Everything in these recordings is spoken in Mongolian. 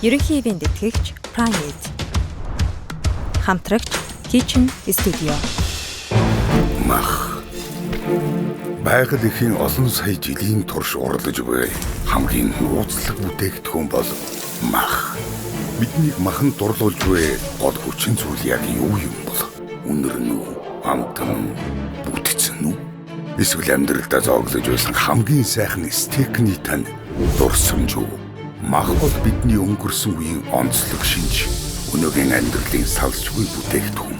Ерөнхий эвийн тэтгэгч Primate. Хамтрагч Kitchen Studio. Мах. Байгаль эхийн олон сая жилийн турш уралж буй хамгийн нууцлаг бүтээгдэхүүн бол мах. Биднийг маханд дурлуулж буй гол хүчин зүйл яг юу юм бол? Үнэр нь үү? Амтан бүтцэн үү? Эсвэл амьдралдаа зооглож байсан хамгийн сайхан стекний тань дурсамж үү? Мах бол бидний өнгөрсөн үеийн онцлог шинж, өнөөгийн амьдралын салшгүй бүтээгдэхүүн.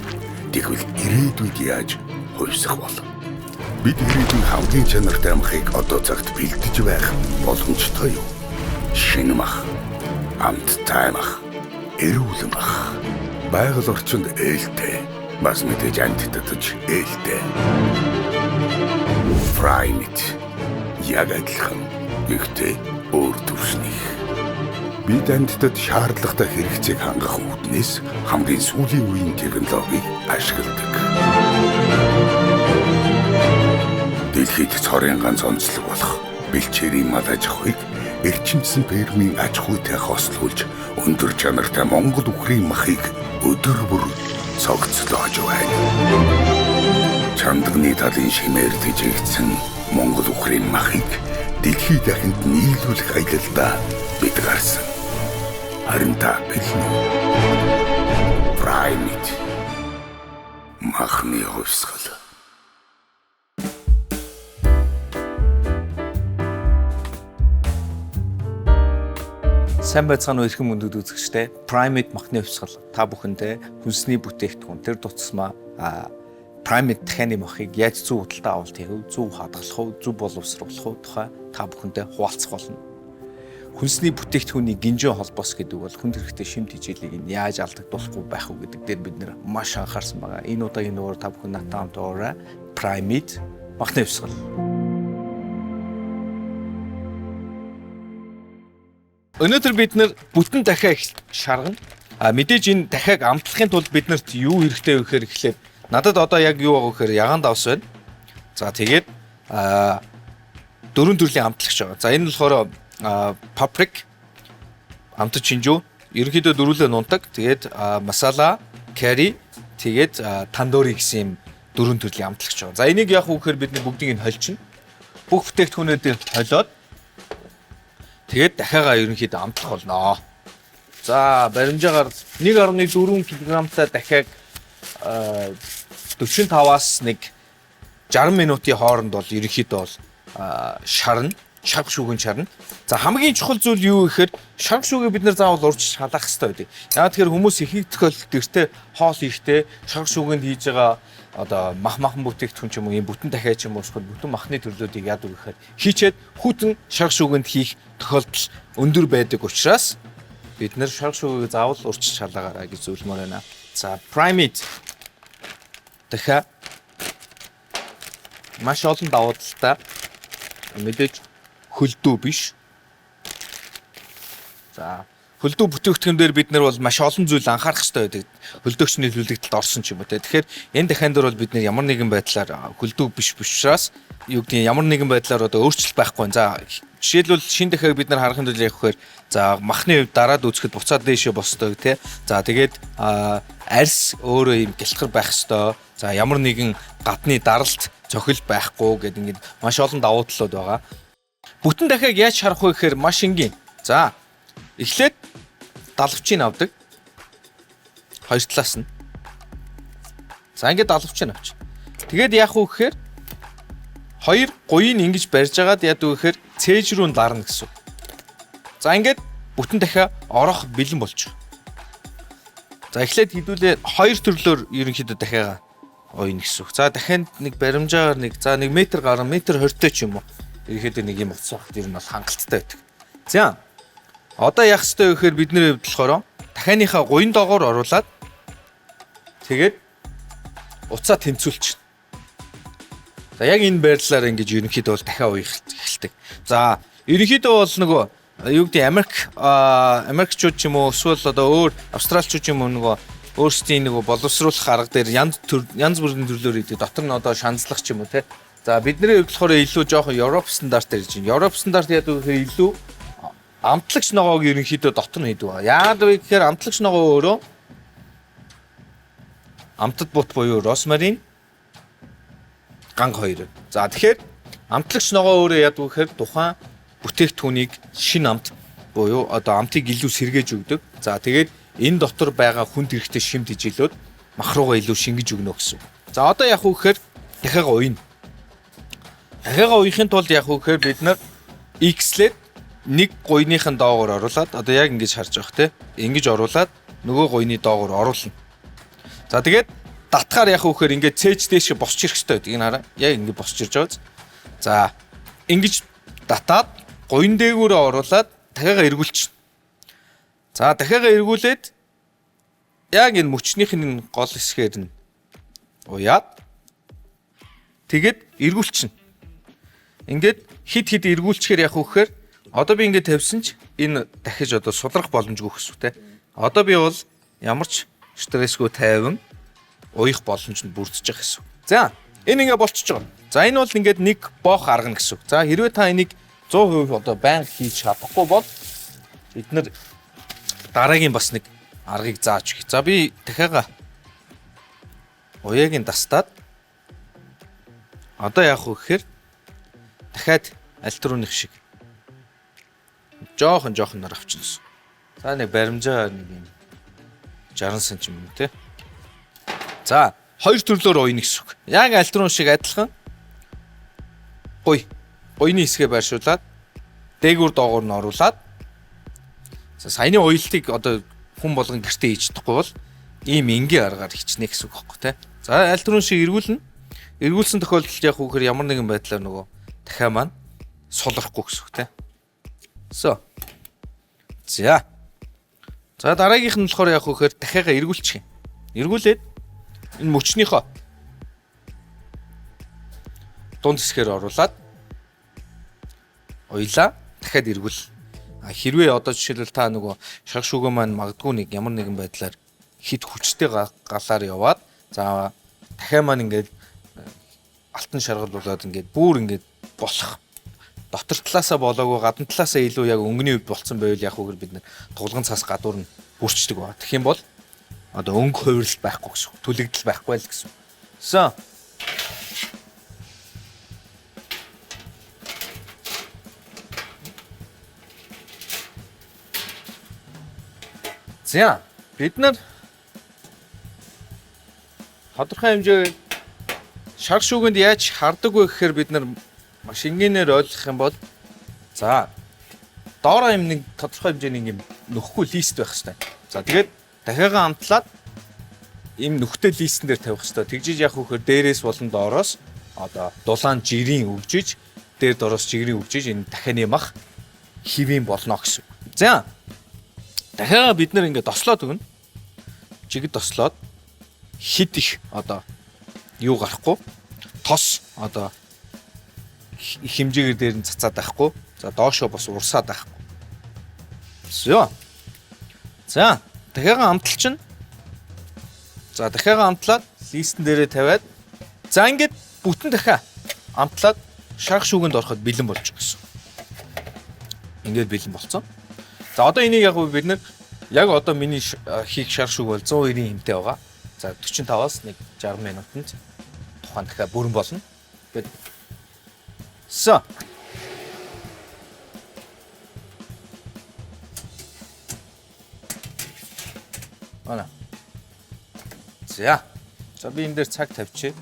Тэгвэл ирээдүйд яаж хувьсах бол? Бид ирээдүйн хамгийн чанартай махыг одоо цагт бэлдэж байх боломжтой юу? Шинэ мах, амттай мах, эрүүл мах, байгаль орчинд ээлтэй, бас мэдээж антидотж ээлтэй. Primate яг адилхан, гэхдээ өөр төвшних. Бид антидот шаардлагатай хэрэгцээг хангах үүднээс хамгийн сүүлийн үеийн технологиг ашигладаг. Дэлхийд цорын ганц онцлог болох бэлчээрийн мал аж ахуйг эрчимсэн фермийн аж ахуйтай хослуулж өндөр чанартай Монгол үхрийн махыг өдөр бүр цогцлоож байна. Чандагны талын шимээр тэжээгдсэн Монгол үхрийн махыг дэлхийд дахинд нийлүүлэх аялалдаа бид гарсан. Харин та бэлэн үү? Primate. Махны хувьсгал. Сайн байцгаана уу эрхэм өндөд үзэгчтэй. Primate махны хувьсгал та бүхэндээ хүнсний бүтээгдэхүүн тэр тусмаа Primate дахианы махыг яаж зөв худалдаа авалт хийх вэ? Зөв хадгалах уу? Зөв боловсруулах уу? Тухай та бүхэндээ хуваалцах болно. Хүнсний бүтээгдэхүүний гинжин холбоос гэдэг бол хүнд хэрэгтэй шимт хичээлийг яаж алдагдуулахгүй байх уу гэдэг дээр бид нэр маш анхаарсан байгаа. Энэ удаагийн дугаар та бүхэн натаа хамт уураа Primate махны хувьсгал. Өнөөдөр бид нэр бүтэн дахиа шаргана. Мэдээж энэ дахиаг амтлахын тулд биднэрт юу хэрэгтэй вэ гэхээр эхлээд надад одоо яг юу байгаа гэхээр ягаан давс байна. За тэгээд дөрвөн төрлийн амтлагч байгаа. За энэ болохоор paprika, амтч шинжүү, ерөнхийдөө дөрвөлөө нунтаг, тэгээд масала, curry, тэгээд тандури гэсэн юм дөрвөн төрлийн амтлагч байгаа. За энийг яах вэ гэхээр бид бүгдийг нь холчно. Бүх бүтээгдэхүүнүүдийг холиод тэгээд дахиагаа ерөнхийдөө амтлах болно. За баримжаагаар 1.4 кг-тай дахиаг 45-аас 60 минутын хооронд бол ерөнхийдөө бол шарна, шарх шүүгэн шарна. За хамгийн чухал зүйл юу гэхээр шарх шүүгээ бид нэр заавал урьдчилж халаах хэрэгтэй байдаг. Яагаад тэгэхээр хүмүүс ихэнх тохиолдолд гэртээ хоол хийхдээ шарх шүүгэнд хийж байгаа одоо махан бүтээгдэхүүн ч юм уу ийм бүтэн дахиа ч юм уу бүтэн махны төрлүүдийг яадаг гэхээр хийчээд хүтэн шарх шүүгэнд хийх тохиолдол өндөр байдаг учраас бид нэр шарх шүүгийг заавал урьдчилж халаагаарай гэж зөвлөмөр байна. За Primate дахиа маш олон давуу талтай мэдээж хөлдөө биш. За хөлдөө бүтээгдэхүүн дээр бид нар бол маш олон зүйл анхаарах хэрэгтэй байдаг. Хөлдөөгчний төлөвлөгдөлд орсон ч юм уу те. Тэгэхээр энэ дахиан дээр бол бид нар ямар нэгэн байдлаар хөлдөө биш учраас юу гэдэг ямар нэгэн байдлаар одоо өөрчлөлт байхгүй. За жишээлбэл шин дахиаг бид нар харахын тулд яг хөөр за махны хувьд дараад үзэхэд буцаад дээшээ босдог те. За тэгээд арьс өөрөө юм гэлтгэр байх ёстой. За ямар нэгэн гадны даралт цохил байхгүй гэдэг ингээд маш олон давуу талууд байгаа. Бүтэн дахиаг яаж шарах вэ гэхээр маш энгийн. За эхлээд далавчийг авдаг. Хоёр талаас нь. За ингээд далавчийг авч. Тэгээд яах вэ гэхээр хоёр гуйг ингэж барьж агаад яадаг вэ гэхээр цээж рүү дарна гэсэн. За ингээд бүтэн дахиа орох бэлэн болж байгаа. За эхлээд хэдүүлээ хоёр төрлөөр ерөнхийдөө дахиагаа ойно гэсэн үг. За дахиад нэг баримжаагаар нэг за 1 м гаруй метр 20-тэй ч юм уу. Ерөнхийдөө нэг юм утас багт ер нь бол хангалттай байдаг. За одоо яах ёстой вэ гэхээр бидний хувьд болохоор дахианыхаа гуйн доогоор оруулаад тэгээд уцаа тэнцүүлчих. За яг энэ байдлаар ингэж ерөнхийдөө бол дахиад уух эхэлдэг. За ерөнхийдөө бол нөгөө юу гэдэг Америкчууд ч юм уу эсвэл одоо өөр Австраличууд ч юм уу нөгөө өөрсдийн нөгөө боловсруулах арга дээр янз бүрийн төрлөөр идэв. Дотор нь одоо шаналлах ч юм уу те. За бидний хувьд болохоор илүү жоохон Европ стандарт ирж байна. Европ стандарт яадаг гэхээр илүү амтлагч ногоог ерөнхийдөө дотор нь хийдэг. Яагаад вэ гэхээр амтлагч ногоо өөрөө амтд бут буюу розмарин, ганг хоёр. За тэгэхээр амтлагч ногоо өөрөө яадаг вэ гэхээр тухайн бүтээгдэхүүнийг шинэ амт буюу одоо амтыг илүү сэргээж өгдөг. За тэгээд энэ дотор байгаа хүнд хэрэгтэй шимт ижилүүд мах руугаа илүү шингэж өгнө гэсэн. За одоо яг уу гэхээр дахиагаа ууйна. Дахиагаа уухийн тулд яг уу гэхээр бид нар X-лээд нэг гуйныхын доогоор оруулаад одоо яг ингэж харж байгаа те. Ингэж оруулаад нөгөө гуйны доогоор оруулна. За тэгээд татгаар яг уу гэхээр ингээд цээж дээш босч ирэх хэрэгтэй байдаг. Энэ хараа. Яг ингэ босч ирж байгаа. За ингэж татаад гуйн дээгүүрээ оруулаад дахиагаа эргүүлчихнэ. За дахиагаа эргүүлээд яг энэ мөчнийхний гол хэсгээр нь уяад тэгээд эргүүлчихнэ. Ингээд хид эргүүлчихээр яг үхээр одоо би ингээд тавьсан ч энэ дахиж одоо судрах боломжгүй гэсэн үг те. Одоо би бол ямар ч стрессгүй тайван уйх боломж нь бүрдэж байгаа гэсэн үг. За энэ ингээд болчихж байгаа. За энэ бол ингээд нэг боох арга гэсэн үг. За хэрвээ та энийг 100% одоо байнга хийж чадахгүй бол бид нар дараагийн бас нэг аргыг зааж өгье. За би дахиагаа уяагийн дастаад одоо яах вэ гэхээр дахиад альтрууных шиг жоохон нар авчихна. За нэг баримжаа нэг юм 60 см те. За хоёр төрлөөр уйна гэсэн үг. Яг альтрун шиг адилхан уйны хэсгээ байршуулад дээгүүр доогуур нь оруулаад саяны уйлтыг одоо хүн болгон гэртээ хийж чадахгүй бол ийм энгийн аргаар хичнээн гэсэн үг байхгүй те. За альтрун шиг эргүүлнэ. Эргүүлсэн тохиолдолд яг үгээр ямар нэгэн байдлаар нөгөө дахиад маань сулрахгүй гэсэн үг те. За дараагийнх нь болохоор яг үгээр дахиагаа эргүүлчих юм. Эргүүлээд энэ мөчнийхөө дунд хэсгээр оруулаад уйлаа дахиад эргүүл. Хэрвээ одоо жишээлбэл та нөгөө шаг шүгөө маань магадгүй нэг ямар нэгэн байдлаар хит хүчтэй галаар яваад за дахиад маань ингээд алтан шаргал болоод ингээд бүр ингээд болох дотор талаасаа болоогүй гадна талаасаа илүү яг өнгөний үед болцсон байвал яг үгээр бид нэр тулган цаас гадуур нь бүрчдэг ба. Тэгэх юм бол одоо өнгө хувирлт байхгүй гэсэн. Түлэгдэл байхгүй л гэсэн. За бид нар тодорхой хэмжээ шар шүүгэнд яаж хардаг вэ гэхээр бид нар маш энгийнээр ойлгох юм бол за доороо юм нэг тодорхой хэмжээний юм нөхгүй лист байх хэрэгтэй. За тэгээд дахиагаа амтлаад ийм нөхтэй листэн дээр тавих хэрэгтэй. Тэгжиж яг хөөхөр дээрээс болон доороос одоо дулаан жирийн өгжиж дээр доороос жирийн өгжиж энэ дахианы мах хивэн болно гэсэн. За дахиагаа бид нэр ингээд дослоод өгнө. Жигд дослоод хит их одоо юу гарахгүй тос одоо хэмжээгээр дээр нь цацаад байхгүй. За доошоо бас урсаад байхгүй. За дахиагаа амталчихна. За дахиагаа амтлаад листэн дээрээ тавиад за ингээд бүтэн дахиа амтлаад шарх шүүгэнд ороход бэлэн болж гисэн. Ингээд бэлэн болцсон. За одоо энийг яг бид нэр яг одоо миний хийх шарх шүүг бол 190 хэмтэй байгаа. За 45-аас нэг 60 минутанд тухайн дахиад бүрэн болно. Гэт. За би энэ дээр цаг тавьчих.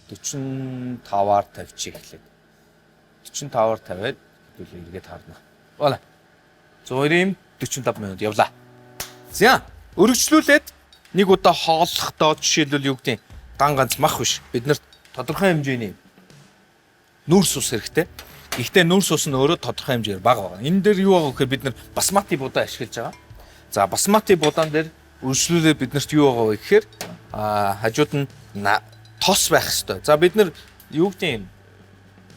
45-аар тавьчих эхлэв. 45-аар тавиад хэдүүл эргээд харна. Voilà. 145 минут явлаа. За өргөжлүүлээд нэг удаа хооллохдоо жишээлбэл юу гэдэг ганц мах биш. Бид нарт тодорхой хэмжээний нүүрс ус хэрэгтэй. Гэхдээ нүүрс ус нь өөрөө тодорхой хэмжээгээр бага байна. Энэ дээр юу байгаа гэхээр бид нар басмати будаа ашиглаж байгаа. За басмати будаан дээр өргөжлүүлээд бид нарт юу байгаа вэ гэхээр хажууд нь тос байх хэрэгтэй. За бид нар юу гэдэг юм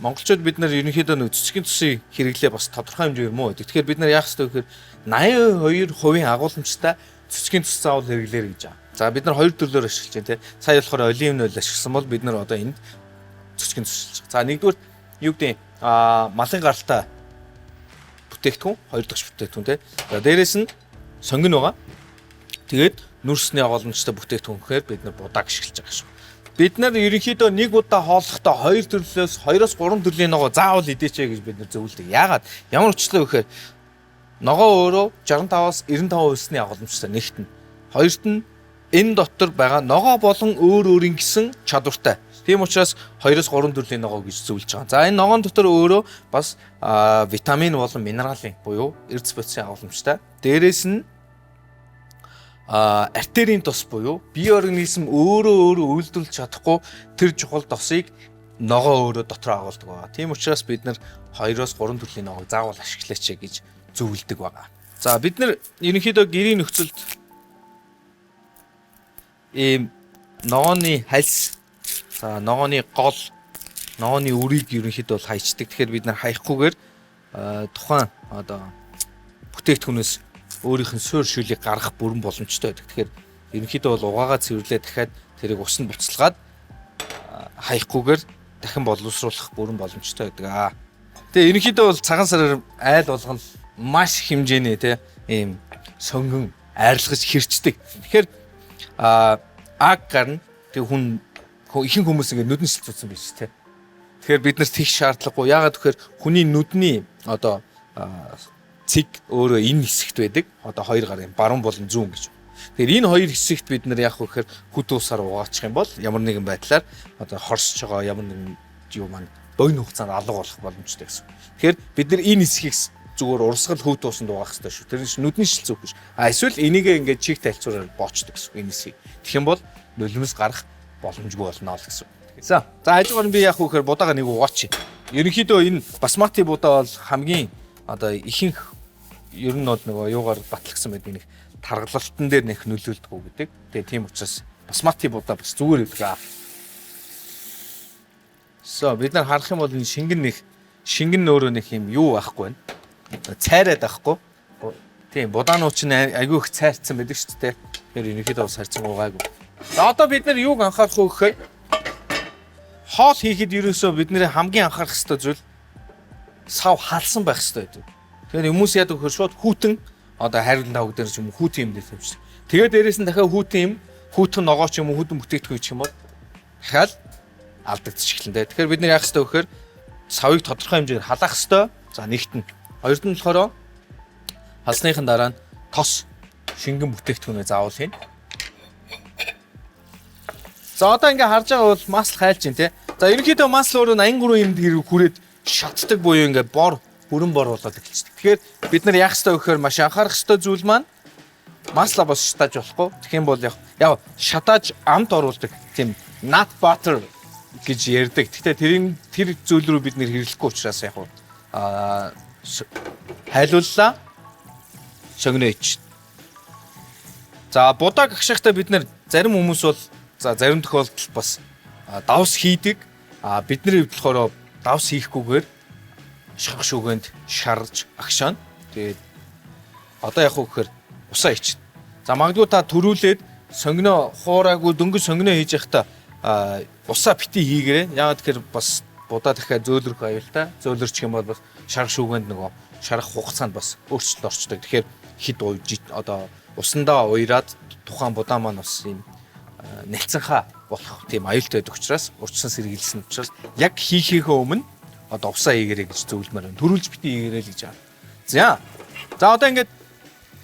монголчууд бид нар ерөнхийдөө нэг цэцгийн тусын хэрэглээ бас тодорхой хэмжээгээр муу байдаг. Тэгэхээр бид нар яах хэрэгтэй вэ гэхээр 82% агуулмжтай цэцгийн тус заавал хэрэглээр гэж байгаа. За бид нар хоёр төрлөөр ашиглаж байна те. Сая болохоор оливын ойл ашигласан бол бид нар одоо энд цэцгийн тус. За нэгдүгээр юу гэдэг малын гаралтай бүтээгдэхүүн, хоёр дахь бүтээгдэхүүн тий. За дээрэс нь сонгин байгаа. Тэгээд нүрсний оголомжтой бүтээгдэхүүн гэхээр бид нар будааг ашиглаж байгаа шүү. Бид нар ерөнхийдөө нэг удаа хооллохдоо 2 төрлөөс 2-оос 3 төрлийн ногоо заавал идээчээ гэж бид нар зөвлөдөг. Яагаад? Ямар учиртай вэ гэхээр ногоо өөрөө 65-аас 95%-ны оголомжтой нэгтэн. Хоёрт нь энэ дотор байгаа ногоо болон өөр гисэн чадвартай. Тийм учраас 2-оос 3 төрлийн ногоо гэж зөвлөж байгаа. За энэ ногоон дотор өөрөө бас витамин болон минералын буюу эрдэс бодисын оголомжтой. Дээрээс нь артерийн тос буюу бие организм өөрөө үйлдвэрлэж чадахгүй тэр чухал тосыг ногоо өөрөө дотор агуулдаг байгаа. Тийм учраас бид нар 2-оос 3 төрлийн ногоог заавал ашиглаач гэж зөвлөдөг байгаа. За бид нар ерөнхийдөө гэрийн нөхцөлд ийм ногооны хальс, за ногооны гол, ногооны үрийг ерөнхийдөө бол хайчдаг. Тэгэхээр бид нар хаяггүйгээр тухайн одоо бүтээгдэхүүнээс өөрийнх нь суур шүлийг гаргах бүрэн боломжтой байдаг. Тэгэхээр ерөнхийдөө бол угаагаа цэвэрлээ дахиад тэрийг усанд буцалгаад хаяггүйгээр дахин боловсруулах бүрэн боломжтой байдаг. Тэгээ ерөнхийдөө бол цагаан сараар айл болгон маш хэмжээний ийм сонгон айрлагч хэрчдэг. Тэгэхээр аг гарна тэг ихэнх хүмүүс ингэ нүдэн шилцүүлсэн биш тий. Тэгэхээр бид нар тэгш шаардлагагүй. Яагаад гэхээр хүний нүдний одоо цэг өөрөө энэ хэсэгт байдаг. Одоо хоёр гарын баруун болон зүүн гэж. Тэгэхээр энэ хоёр хэсэгт бид нар яах вэ гэхээр хүт усаар угаачих юм бол ямар нэгэн байдлаар одоо хорсож байгаа ямар нэгэн юу маань богино хугацаанд алга болох боломжтой гэсэн. Тэгэхээр бид нар энэ хэсгийг зүгээр урсгал хөвд усанд угаах хэрэгтэй шүү. Тэр нь нүдний шилцүүх биш. Эсвэл энийгээ ингээд чиг тайлцуулаад боочдөг гэсэн энэ хэсгийг. Тэгэх юм бол нулимс гарах боломжгүй болно л гэсэн. За хажуугаар нь би яах вэ гэхээр будаага нэг угаачих. Ерөнхийдөө энэ басмати будаа бол хамгийн одоо ихэнх ер нь бол нөгөө юугаар батлагсан байдаг нэг таргалалтан дээр нэх нөлөөлдөг гэдэг. Тэгээ тийм учраас басмати будаа бас зүгээр байдаг. Бид нар харах юм бол энэ шингэн өөрөө нэг юм юу байхгүй байна. Цайраад байхгүй. Тийм будаанууд чинь айгүй их цайрцсан байдаг шүү дээ. Тэгэхээр ерөнхийдөө бас харьцан угаагүй. За одоо бид нар юуг анхаарах вэ гэхээр хоол хийхэд ерөөсөө бидний хамгийн анхаарах ёстой зүйл сав халсан байх ёстой гэдэг. Тэгэхээр хүмүүс яадаг гэхээр шууд хүүтэн одоо хайрлан тавг дээр ч юм уу хүүтэн юм дээр тавьчих. Тэгээд дээрээс нь дахиад хүүтэн ногоо ч юм уу хүүтэн бүтээгдэхүүн ч юм бол дахиад алдагдчих эхэлнэ. Тэгэхээр бид нар яах ёстой вэ гэхээр савыг тодорхой хэмжээгээр халаах ёстой. За нэгтэн. Хоёрт нь болохоор халсныхын дараа нь тос шингэн бүтээгдэхүүнээ заавал хийн. За одоо ингээ харж байгаа бол масл хайлж байна те. За ерөнхийдөө масл өөрөө 83 эмд хэрэг хүрээд шатдаг буюу ингээ бүрэн бор болоод эхэлчихдэг. Тэгэхээр бид нар яах ёстой вэ гэхээр маш анхаарах ёстой зүйл маань масла бас шатааж болохгүй. Тэгэх юм бол яг шатааж амт оруулдаг тийм nut butter гэж ярьдаг. Гэхдээ тэр зүйл рүү бид нэр хэрэглэхгүй учраас яг хайлууллаа шогноо ич. За будааг агшихтаа бид нар зарим хүмүүс бол зарим тохиолдолд бас давс хийдэг. Бидний хувьд болохоор давс хийхгүйгээр шарх шүгэнд шарж агшаана. Тэгээд одоо яг хөөхөр усаа ичнэ. За магадгүй та төрүүлээд сонгино хуураагүй дөнгөж сонгино хийж явахдаа усаа бити хийгээрэй. Яагаад тэгэхээр бас будаа дахиад зөөлрөх аюултай. Зөөлрчих юм бол бас шарх шүгэнд нөгөө шарах хугацаанд бас өөрчлөлт орчдөг. Тэгэхээр хид одоо усандаа уяраад тухайн будаа маань бас юм нэлцэнхаа болох тийм аюултай байдаг учраас урьдчилан сэргийлсэн учраас яг хийхийнхээ өмнө одоо усаа хийгэрэй гэж зөвлөмөр байна. Төрүүлж бити хийгэрэй л гэж байна. За одоо ингээд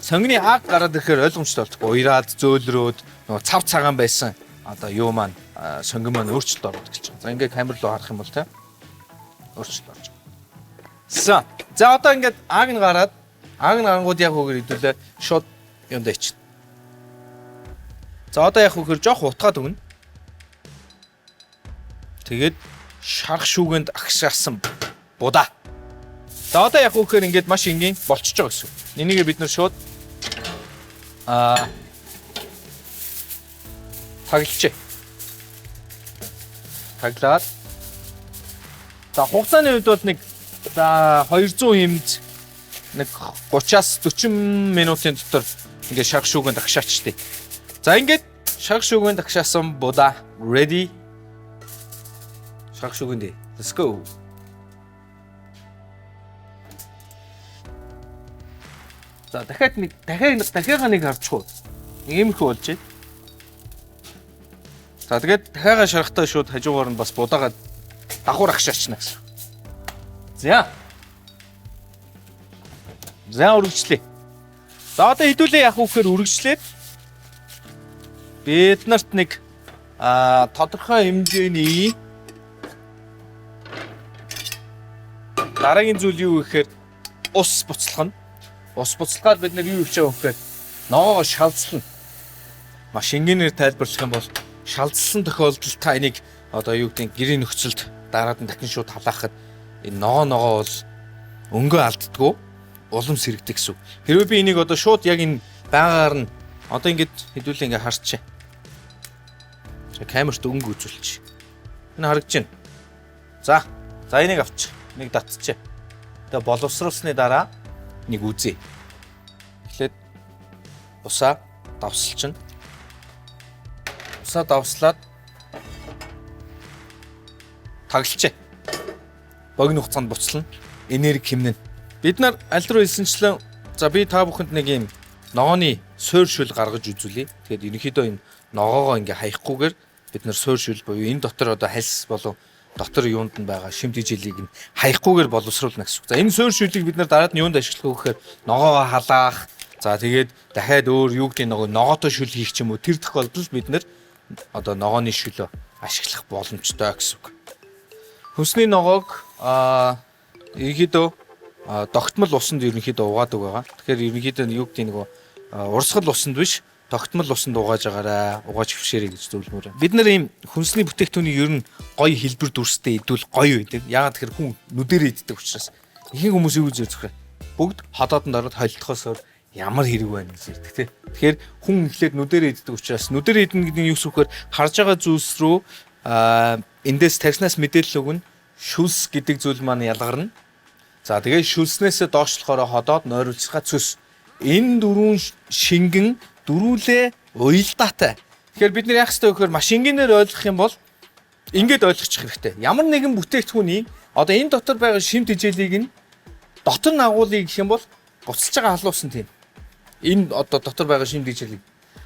сонгины аг гараад ирэхээр ойлгомжтой болтгоо. Уяраад зөөлрөөд нөгөө цав цагаан байсан одоо юу маань сонгин маань өөрчлөлт ороод эхэлж байгаа. За ингээд камер руу харах юм бол те өөрчлөлт орж байгаа. За одоо ингээд аг нь гарангууд яг үгээр хэдүүлээ шууд юундаа ичнэ. За одоо яг үгээр жоох утгаад өгнө. Тэгээд шарх шүүгэнд агшаасан будаа. За одоо яг үгээр ингээд маш энгийн болчихж байгаа гэсэн. Энийгээ бид нар шууд таглалчээ. Таглаад. За хугацааны үед бол нэг 200 хэмж нэг 30-аас 40 минутын дотор ингээд шарх шүүгэнд агшаачдээ. За ингээд шарх шүүгэнд агшаасан будаа ready. Шарх шүүгэндээ. Let's go. За дахиад нэг харчихв. Иймэрхүү болж байна. За тэгээд дахиагаа шарахтаа шууд хажуугаар нь бас будаагаад давхар агшаачна гэсэн. За үргэлжлэе. За одоо хэдүүлээ яах вэ гэхээр үргэлжлээд бид нарт нэг тодорхой хэмжээний дараагийн зүйл юу гэхээр ус буцалгана. Ус буцалгаад бид нар юу хийж байгаа вэ гэхээр ногоогоо шалцлана. Маш энгийнээр тайлбарлах юм бол шалцсан тохиолдолд та энийг одоо юу гэдэг гэрийн нөхцөлд дараад нь дахин шууд халаахад энэ ногоо бол өнгөө алддаггүй улам сэрэгдэг гэсэн. Хэрвээ би энийг одоо шууд яг энэ байгаар нь одоо ингэж хэдүүлээ ингэ харчаа. Камерт өнгө үзүүлчих. Энэ харагдаж байна. За энийг авчих. Нэг татчих. Тэгээ боловсруулсны дараа нэг үзье. Эхлээд усаа давсалчихна. Усаа давслаад таглалчаа. Богино хугацаанд буцлана. Энерги хэмнэн. Бид нар аль руу хэлсэнчлэн за би та бүхэнд нэг юм ногооны суур шүл гаргаж үзүүлье. Тэгэхээр ерөнхийдөө энэ ногоогоо ингээ хаягахгүйгээр бид нар суур шүл буюу энэ дотор одоо хальс болов дотор юунд нь байгаа шимт ижээлийг нь хаягахгүйгээр боловсруулна гэсэн үг. За энэ суур шүлийг бид нар дараад нь юунд ашиглах вэ гэхээр ногоогоо халаах. За тэгээд дахиад өөр юу гэдэг ногоотой шүл хийх ч юм уу тэр тохиолдолд бид нар одоо ногооны шүлөө ашиглах боломжтой гэсэн үг. Хүнсний ногоог ерөнхийдөө тогтмол усанд ерөнхийдөө угаадаг байгаа. Тэгэхээр ерөнхийдөө юу гэдэг нэг урсгал усанд биш тогтмол усанд угааж агаарай, угааж хөвшээрэй гэж зөвлөмөр. Бид нар ийм хүнсний бүтээгдэхүүнийг ер нь гоё хэлбэр дүрстэй идвэл гоё байдаг. Яагаад тэгэхээр хүн нүдэрээ иддэг учраас ихэнх хүмүүс юу гэж үзэх вэ? Бүгд ходоодонд ороод холилдохоос ямар хэрэг байна гэж ярьдаг тийм. Тэгэхээр хүн эхлээд нүдэрээ иддэг учраас нүдэрээ идэх гэдэг нь юу гэхээр харж байгаа зүйлс рүү эндээс тархинаас мэдээлэл өгнө. Шүлс гэдэг зүйл маань ялгарна. За тэгээд шүлснээсээ доошлохоор ходоод нойруулцгаа цөс. Энэ дөрвөн шингэн дөрүүлээ уялдаатай. Тэгэхээр бид нар яах ёстой вэ гэхээр маш энгийнээр ойлгох юм бол ингээд ойлгочих хэрэгтэй. Ямар нэгэн бүтээгдэхүүний одоо энэ дотор байгаа шимт ижээлийг нь дотор нь агуулъя гэх юм бол буцалж байгаа халуусан тийм. Энэ одоо дотор байгаа шимт ижээлийг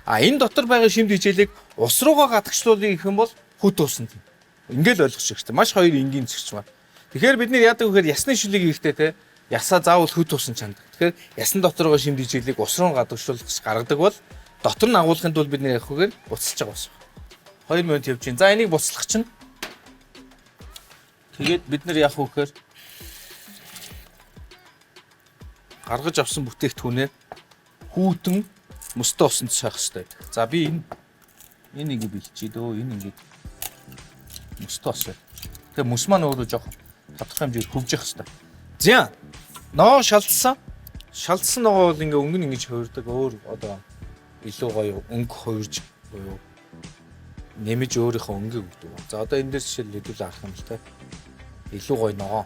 энэ дотор байгаа шимт ижээлийг ус руугаа гадагшлуулъя гэх юм бол хүт уусан тийм. Ингээд ойлгочих хэрэгтэй. Маш хоёр энгийн зэгч байна. Тэгэхээр бид нэр яадаг вэхээр ясны шүлийг хийхдээ те ясаа заавал хөт усан чандаг. Тэгэхээр ясан дотор байгаа шимт ижээлийг ус руу гадагшуулж гаргадаг бол дотор нь агуулгын тулд бид нэр яах вэхээр буцалж байгаа бас. 2 минут явж байна. За энийг буцлах чинь тэгээд бид нэр яах вэ гэхээр гаргаж авсан бүтээгдэхүүнээ хүүтэн мөстө усанд шахах хэрэгтэй. За би энэ нэг бэлчээ дөө энэ ингээд мөстө ус. Тэгээ мөс маань өөрөө жоох тодорхой хэмжээр хөвж явах хэрэгтэй. За ногоо шалдсан. Шалдсан ногоо бол ингээ өнгө нь ингэж хувирдаг. Өөр одоо илүү гоё өнгө хувирж буюу нэмж өөрийнхөө өнгөийг өгдөг. За одоо энэ дээр жишээл хэдүүлээ харах юм л та. Илүү гоё ногоо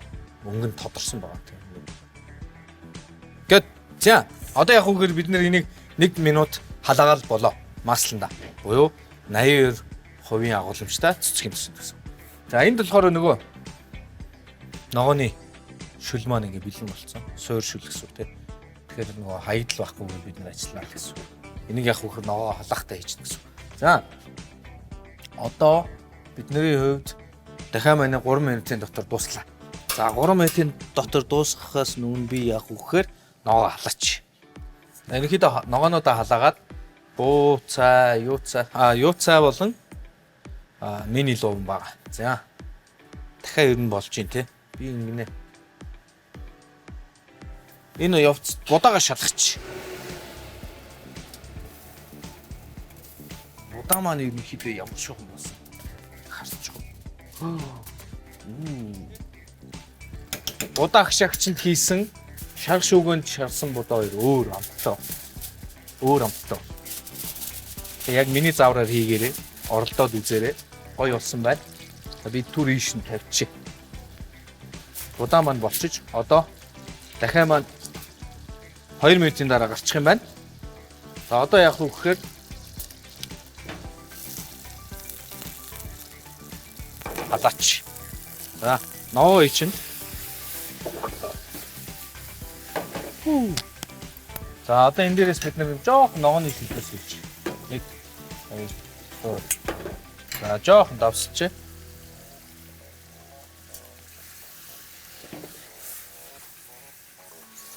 өнгө нь тодорсон байгаа тийм. Гэт за одоо яг үгээр бид энийг 1 минут халаагаал болоо масланда. Буюу 82% агуулмжтай цэцгийн төсөнд гэсэн. За энд болохоор нөгөө ногооны шүл маань ингээ бэлэн болцсон. Суур шүл гэсэн үг тийм. Тэгэхээр нөгөө хаягдл байхгүй бид нар ажиллана гэсэн. Энийг яг хөөр ногоо халаахтай хийж гэсэн. За одоо бидний хувьд дахиад манай 3 минутын дотор дуслаа. За 3 минутын дотор дуусгахаас өмнө би яг үхээр ногоо халаач. Ерөнхийдөө ногоонуудаа халаагаад бууцаа, юуцаа болон миний луун байгаа. За дахиад ер нь болж юм те. Би ингэнэ. Энэ явц будаага шалгач. Будаа маань ерөнхийдөө ямар шугам болсон. Харцгүй. Будаа агшаагчнд хийсэн шарх шүүгэнд шарсан будаа хоёр өөр амттай. Өөр амттай. Яг миний завраар хийгээрээ оролдоод үзээрэй. Гоё болсон байна. Би түр ийш нь тавьчих. Будаа маань болчих. Одоо дахиад маань 2 минутын дараа гарчих юм байна. За одоо яах вэ гэхээр халаач. За ногоо чинь. За одоо энэ дээрээс бид нэг жоох ногооны шилбэс хийж. 1 2 3. За жоох давсч.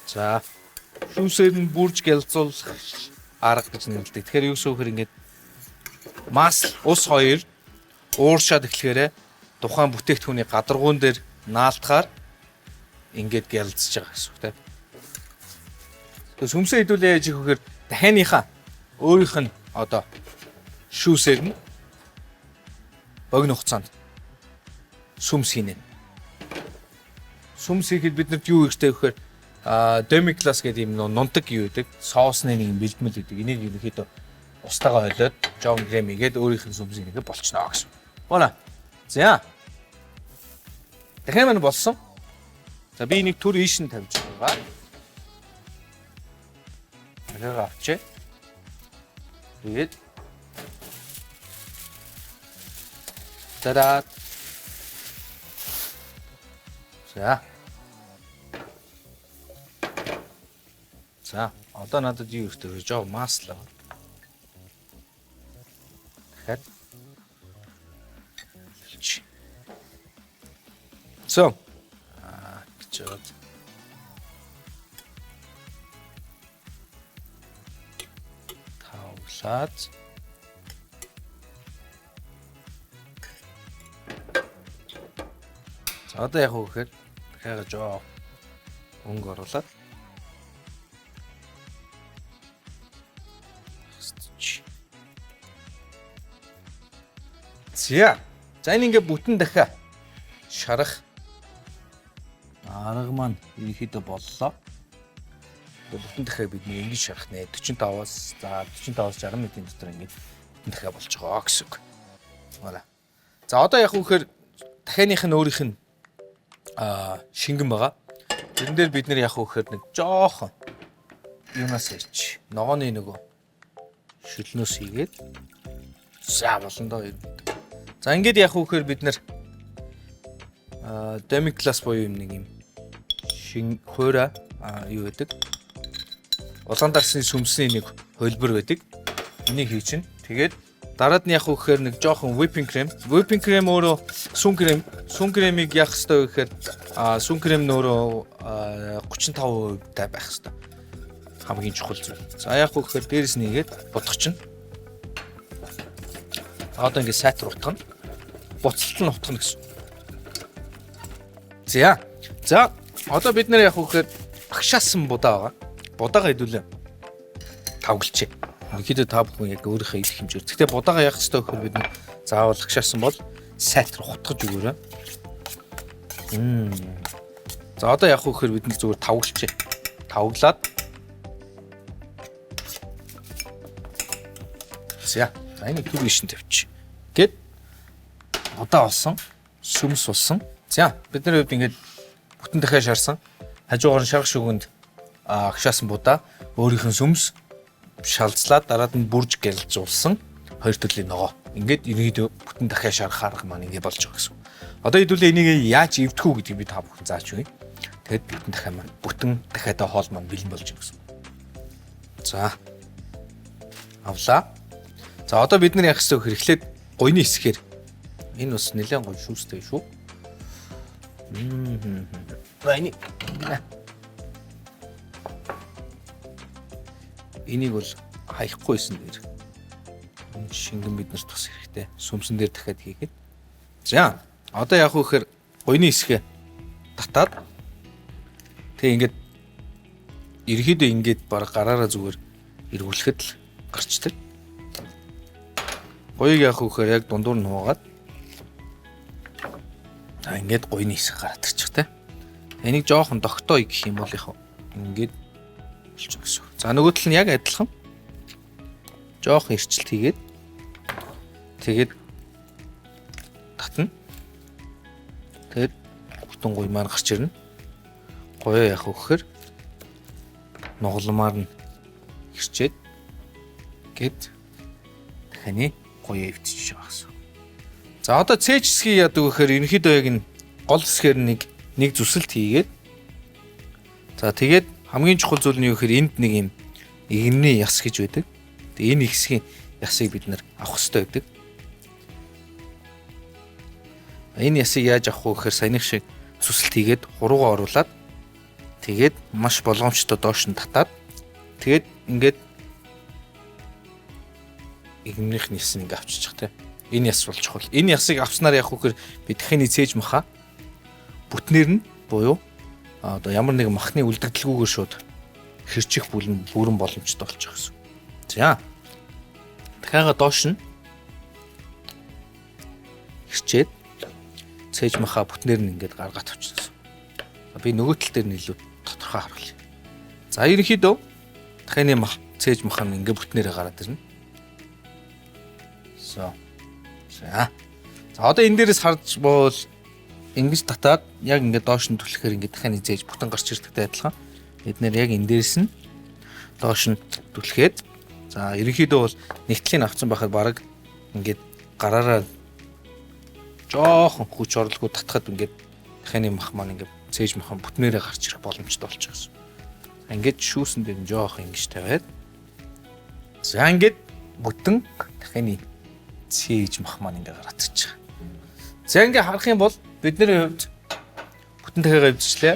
За шүүсээр нь бүрж гэлзуулах арга гэж нэрлэдэг. Тэгэхээр юу гэхээр ингээд мас ус хоёр ууршаад эхлэхээр тухайн бүтээгдэхүүний гадаргуун дээр наалтахаар ингээд гялзж байгаа гэсэн үг тийм. Тэгэхээр сүмсээ хэдүүлээ яаж их вэхээр дахианыхаа өөрийнх нь одоо шүүсээр нь богино хугацаанд сүмс хийнэ. Сүмс хийхэд бид нарт юу хэрэгтэй вэхээр demi-glace гэдэг юм нунтаг юу гэдэг соусны нэг юм бэлдмэл гэдэг. Энийг ерөнхийдөө устайгаа хойлоод John Grammy гээд өөрийнх нь сүмсийг нэгэ болчихно гэсэн. Гона. За. Дахин маань болсон. За би нэг төр ийш нь тавьж байгаа. Тэрийг авчээ. Тэгээд Тара. За. За, одоо надад юу ихтэй вэ? Жоо маслаа. Дахиад. So. Чод. Тавлаад. За одоо яг уу гэхээр дахиад жоо өнгө оруулаад. За энэ ингээ бүтэн дахиад шарах арга маань ерөнхийдөө боллоо. Бүтэн дахиад бид нэг ингэ шарах нэ 45-аас за 45-аас 60 минутын дотор ингэ бүтэн дахиад болж байгаа гэсэн үг. Voilà. За одоо яг үхээр дахианых нь өөрийнх нь шингэн байгаа. Тэрэн дээр бид нэр яг үхээр нэг жоохон юунаас ирч ногооны нөгөө шүлнөөс хийгээд за болон доо. За ингээд яг үхээр бид нэр demi-glace буюу нэг юм шин хуурай юу гэдэг улаан дарсны сүмсний нэг хөлбөр байдаг. Энийг хий чинь. Тэгээд дараад нь яг үхээр нэг жоохон whipping cream. Whipping cream өөрөө сүн кремийг яах ёстой вэ гэхээр сүн крем нөөрөө 35% тай байх ёстой. Хамгийн чухал зүйл. За яг үхээр дээрэс нь игээд бодох чинь. Одоо ингээд сайтар утгана. Буцалт нь утгана гэсэн. За одоо бид нэр яг үхээр агшаасан будаа байгаа. Будаага хэдүүлээ тавгалчээ. Ерөнхийдөө та бүхэн яг өөрийнхөө идэх хэмжээр. Гэхдээ будаага яах ёстой гэхээр бид заавал агшаасан бол сайтар утгаж өгөөрэй. За одоо яг үхээр бид нар зүгээр тавгалчээ. Тавглаад. За энэ түр ишин тавьчих. Гэт удаа болсон, сүмс болсон. За бид нар ингээд бүтэн дахиад шарсан. Хажуугаар нь шарах шүгэнд агшаасан будаа өөрийнх нь сүмс шалцлаад дараад нь бүрж гэлзуулсан хоёр төрлийн ногоо. Ингээд ерөнхийдөө бүтэн дахиад шарах арга маань ингэ болж байгаа гэсэн. Одоо хэдүүлээ энийг яаж эвдэх үү гэдгийг би та бүхэн зааж өгье. Тэгэд бүтэн дахиад маань бүтэн дахиадаа хоол маань бэлэн болж байгаа гэсэн. За. Авлаа. За одоо бид нар яах ёстой вэ? Эхлээд гойны хэсгээр энэ бас нэлээд гоё шүүстэй шүү. Энийг бол хаяхгүйсэн дээр. Энэ шингэн бид нарт бас хэрэгтэй. Сүмсэн дээр дахиад хийгээд. За, одоо яг үхээр гойны хэсгээ татаад тэг ингээд ерөөдөө ингээд баг гараараа зүгээр эргүүлэхэд л гарчдаг. Гоёг яг үхээр яг дундуур нь нуугаад за ингээд гойны хэсэг гараад ирчих тэ. Энийг жоохон догтоо гэх юм бол яг ингээд болчих гэсэн. За нөгөө тал нь яг адилхан. Жоохон эрчилт хийгээд тэгээд татна. Тэгээд бүтэн гой маань гарч ирнэ. Гоёо яг өгөхөр нугалмаар нь ирчээд гээд дахины гоёо өвтчих байгаа гэсэн. За одоо цээч хэсгийг яадаг гэхээр ерөнхийдөө яг энэ гол хэсгээр нэг зүсэлт хийгээд за тэгээд хамгийн чухал зүйл нь юу гэхээр энд нэг юм игэрний яс гэж байдаг. Тэгээ энэ хэсгийн ясыг бид нэр авах хэрэгтэй байдаг. Энэ ясыг яаж авах вэ гэхээр саяных шиг сүсэлт хийгээд хуруугаа оруулаад тэгээд маш болгоомжтой доош нь татаад тэгээд ингээд игэрнийх нь ясыг ингээд авчиж байгаа тийм. Энэ яс бол чухал. Энэ ясыг авснаар яах вэ гэхээр бид дахины цээж маха бүтнээр нь буюу одоо ямар нэгэн махны үлдэгдэлгүйгээр шууд хэрчих бүрэн боломжтой болчих гэсэн. За. Дахиагаа доош нь хэрчээд цээж маха бүтнээр нь ингээд гаргаад авчихсан. Би нөгөө тал дээр нь илүү тодорхой харуулъя. За ерөнхийдөө дахины мах цээж маха нь ингээд бүтнээрээ гараад ирнэ. За. За одоо энэ дээрээс харж бол ингэж татаад яг ингээд доош нь түлхэхээр ингээд дахин зээж бүтэн гарч ирдэгтэй адилхан. Бид нэр яг энэ дээрээс нь доош нь түлхээд за ерөнхийдөө бол нэгтлийг авсан байхад бараг ингээд гараараа жоохон хүч орлогоо татхад ингээд дахины мах маань ингээд цээж махан бүтнээрээ гарч ирэх боломжтой болчих гэсэн. Ингээд шүүсэн дээр нь жоохон ингэж тавиад за ингээд бүтэн дахины цээж мах маань ингээд гараад ирж байгаа. За ингээд харах юм бол бидний хувьд бүтэн дахиагаа эвдчлээ.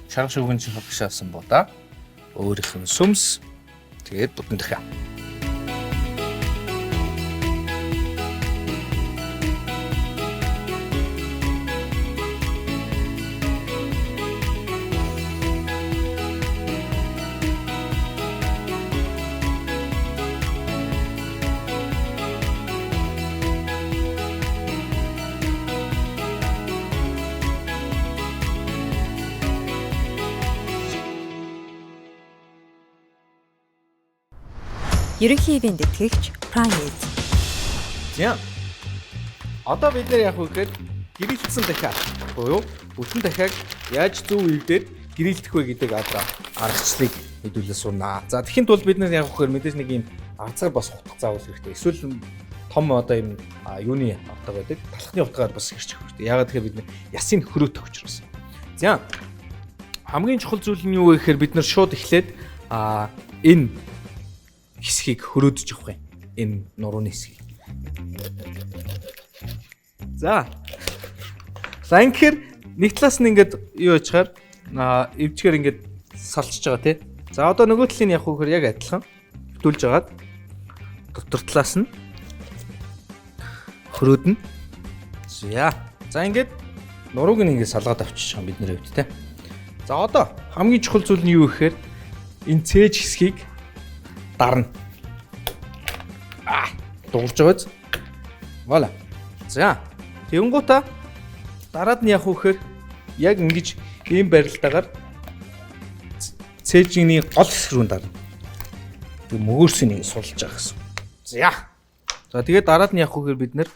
Шаргаш өвгөн чих хагшаасан боо да. Өөрийнх нь сүмс тэгээд бүтэн дахиа. Ерөнхий ивент тэтгэгч Primate. За. Одоо бид нэр яг үгээр гэрэлтсэн дахиа буюу бүтэн дахиаг яаж зөв эвдээд гэрэлтэх вэ гэдэг одоо аргачлалыг хэдүүлээ сурнаа. За тэгхийн тулд бид нэр яг үгээр мэдээж нэг юм арцаар бас хутгах заавал хэрэгтэй. Эсвэл том одоо юм юуны утга байдаг. Талхны утгаар бас хэрчих хэрэгтэй. Яагаад тэгэхээр бид нэр ясын хөрөөтэй учраас. За. Хамгийн чухал зүйл нь юу вэ гэхээр бид нэр шууд эхлээд энэ хэсгийг хөрөөдөж авах юм. Энэ нурууны хэсгийг. За. За ингэхээр нэг талаас нь ингээд юу яачаар эвчгээр ингээд салчиж байгаа тий. За одоо нөгөө талын яг хөөр яг адилхан хөтүүлж агаад дотор талаас нь хөрөөднө. За ингээд нурууг нь ингээд салгаад авчиж байгаа бидний хувьд тий. За одоо хамгийн чухал зүйл нь юу гэхээр энэ цээж хэсгийг дарна. Дуурж байгааз. Voilà. За. Тэнгуутаа дараад нь яг үхээр яг ингэж ийм барилтаагаар цээжний гол хэсэг рүү дарна. Тэг мөгөөрсөнийг сулж байгаа гэсэн. За. За тэгээд дараад нь яг үхээр бид нэр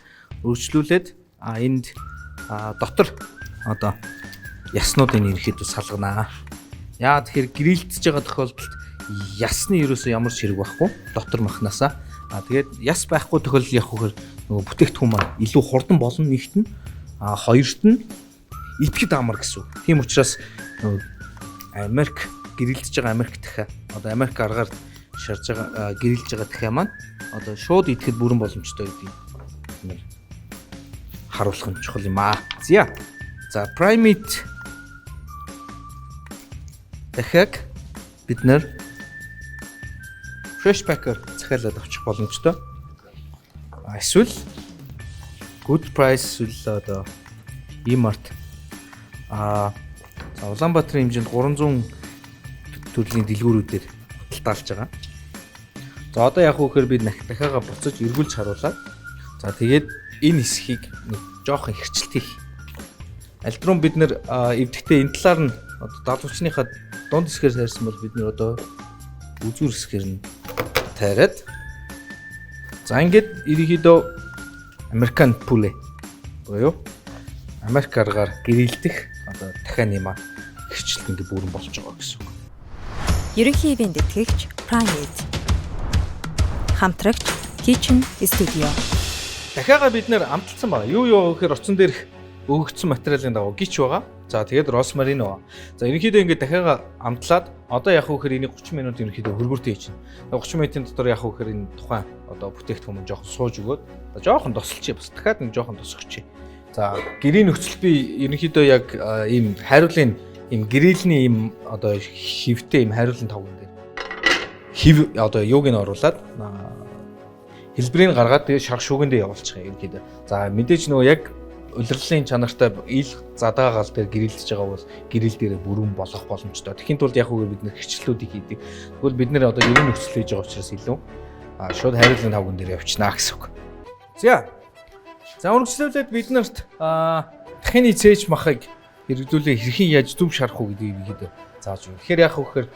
өргөжлүүлээд энд дотор одоо яснуудын ерөнхийдөө салганаа. Яа тэгэхээр гэрэлтэж байгаа тохиолдолд ясны ерөөсөө ямар ч хэрэг байхгүй дотор махнасаа. Тэгээд яс байхгүй тохиолдол явах гэхээр нөгөө бүтээгдэхүүн маань илүү хурдан болно нэгт нь хоёрт нь идэхэд амар гэсэн. Тийм учраас Америк гэрэлтэж байгаа Америк дахиа одоо Америк аргаар шарж байгаа гэрэлж байгаа дахиа маань одоо шууд идэхэд бүрэн боломжтой гэдэг харуулах нь чухал юм аа. За Primate дахиаг бид нэр Fresh Packer захиалаад авчих боломжтой. Эсвэл Good Price эсвэл одоо E-Mart за Улаанбаатарын хэмжээнд 300 төрлийн дэлгүүрүүдээр худалдаалж байгаа. За одоо яг үхээр бид дахиагаа буцаж эргүүлж харуулаад за тэгээд энэ хэсгийг нэг жоохон хэрчилт хийх. Альтрон бид нэр эвдэхдээ энэ талаар нь одоо даалгавчныхаа дунд хэсгээр таарсан бол бид нэр одоо үзүүр хэсгээр нь таарад. За ингээд ерөнхийдөө American Pule буюу Америк аргаар гэрэлтэх одоо дахианы маань хэрчилт ингээд бүрэн болж байгаа гэсэн үг. Ерөнхий ивент тэтгэгч Primate. Хамтрагч Kitchen Studio. Дахиагаа бид нэр амталсан байна. Юу гэхээр оцсон дээрх өгөгдсөн материалын дагуу гич байгаа. За тэгээд розмарин байгаа. За ерөнхийдөө ингээд дахиад амтлаад одоо яг уу гэхээр энийг 30 минут ерөнхийдөө хөргүүртэй хийж байна. 30 минутын дотор яг уу гэхээр энэ тухайн одоо бүтээгдэхүүн жоохон сууж өгөөд жоохон тосолчих бас дахиад нэг жоохон тосгочих. За гэрийн нөхцөл би ерөнхийдөө яг ийм хайруулын ийм гэрэлний ийм одоо хөвтэй ийм хайруулын тавган дээр хив одоо юуг нь оруулаад хэлбэрийг гаргаад тэгээ шарх шүүгэндээ явуулчих юм ерөнхийдөө. За мэдээж нөгөө яг улирлын чанартай ил задаа гал дээр гэрэлдэж байгаа бол гэрэл дээрээ бүрэн болох боломжтой. Тэгэхийн тулд яг үгээр бид нэр хичээлүүдийг хийдэг. Тэгвэл бид нэр одоо ерөн нөхцөл хийж байгаа учраас илүү шууд хайрлын тавган дээр явчихнаа гэсэн үг. За үргэлжлүүлээд бид нарт дахины цээж махыг хэрэгжүүлээ хэрхэн яаж зөв шарах уу гэдгийг ихэд зааж өгнө. Тэгэхээр яг үгээр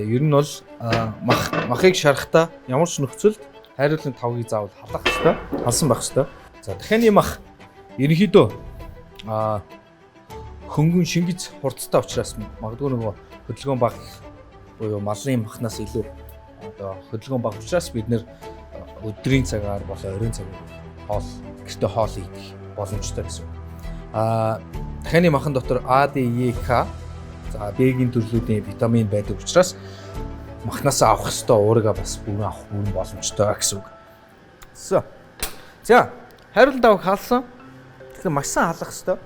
ер нь бол махыг шарахтаа ямар ч нөхцөлд хайрлын тавгийг заавал халах хэрэгтэй, халсан байх хэрэгтэй. За дахины мах ерөнхийдөө хөнгөн шингэц хурцтай учраас магадгүй нөгөө хөдөлгөөн бага буюу малын махнаас илүү одоо хөдөлгөөн бага учраас бид нэр өдрийн цагаар болоо оройн цагаар хоол гэртээ хоол идэх боломжтой гэсэн. Дахины махан дотор А, Д, Е, К за Б-ийн төрлүүдийн витамин байдаг учраас махнаас авах ёстой уурга бас бүрэн авах бүрэн боломжтой гэсэн үг. За хайрлын тавг хаалсан. Тэгэхээр машсан халах ёстой.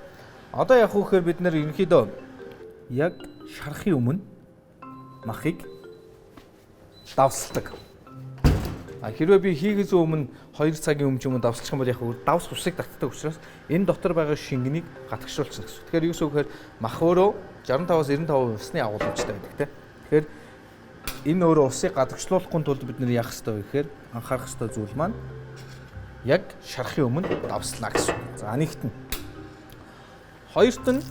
Одоо яг үхээр бид нэр ерөнхийдөө яг шарахын өмнө махыг давсалдаг. Хэрвээ би хийхээс өмнө 2 цагийн өмнө давсалчих юм бол яг давс усыг татдаг учраас энэ дотор байгаа шингэнийг гатгшруулчихна гэсэн. Тэгэхээр юу гэхээр мах өөрөө 65-аас 95% усны агуулмжтай байдаг тийм. Тэгэхээр энэ өөрөө усыг гатгшлуулахгүй тулд бид нэр яах ёстой вэ гэхээр анхаарах ёстой зүйл маань яг шарахын өмнө давслана гэсэн. За нэгт нь. Хоёрт нь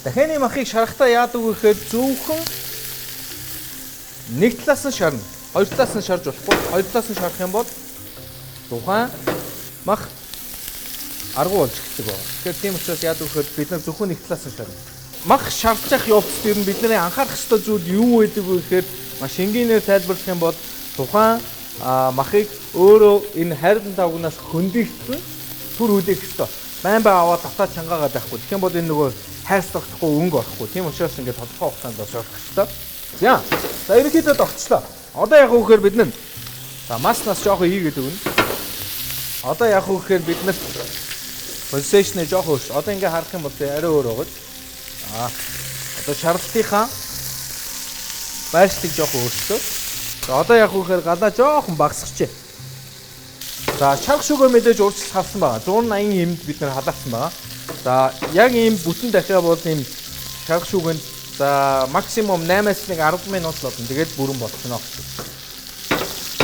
дахины махыг шарахтаа яадаг вэ гэхээр зөвхөн нэг талаас нь шарна. Хоёр талаас нь шарж болохгүй. Хоёр талаас нь шарах юм бол тухайн мах аргу болж эхэлдэг байна. Тэгэхээр тийм учраас яадаг вэ гэхээр бид нар зөвхөн нэг талаас нь шарна. Мах шарж явах явцад ер нь бидний анхаарах ёстой зүйл юу байдаг вэ гэхээр маш энгийнээр тайлбарлах юм бол тухайн махыг өөрөө энэ хайрлан тавгнаас хөндөгдсөн түр хүлээх ёстой. Байн аваад татаа чангаагаад байхгүй. Тэгэх юм бол энэ нөгөө хайрс тогтохгүй өнгө орохгүй. Тийм учраас ингээд тодорхой хугацаанд досох ёстой. За ерөнхийдөө тогтчлоо. Одоо яг үгээр бид нар маснаас жоохон хийгээд өгнө. Одоо яг үгээр бид нар позишнээ жоохон өөрч. Одоо ингээд харах юм бол арай өөр байгаа. Одоо шаралтынхаа байршлыг жоохон өөрчлөө. Одоо яг үгээр галаа жоохон багасгач. За шарх шүгөө мэдээж урьдчилж халсан байгаа. 180 эмд бид нар халаасан байгаа. За яг ийм бүтэн дахиа бол ийм шарх шүгэнд за максимум 8-аас 10 минут л болно. Тэгээд бүрэн болчихно.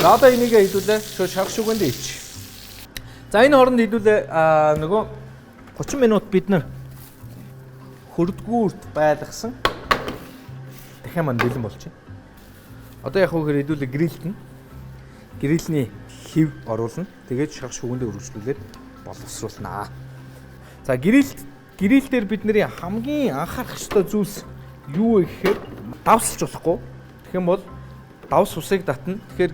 За одоо энийг хэдүүлээ шарх шүгэнд ич. За энэ хооронд хэдүүлээ нөгөө 30 минут бид нар хөрдгүүрт байлгасан дахиад маань бэлэн болчих. Одоо яг үгээр хэдүүлээ грилтэн. Грилний хив оруулна. Тэгээд шарх шүгэндээ үргэлжлүүлээд боловсруулнаа. За грил дээр бидний хамгийн анхаарах ёстой зүйлс юу вэ гэхээр давсалж болохгүй. Тэгэх юм бол давс усыг татна. Тэгэхээр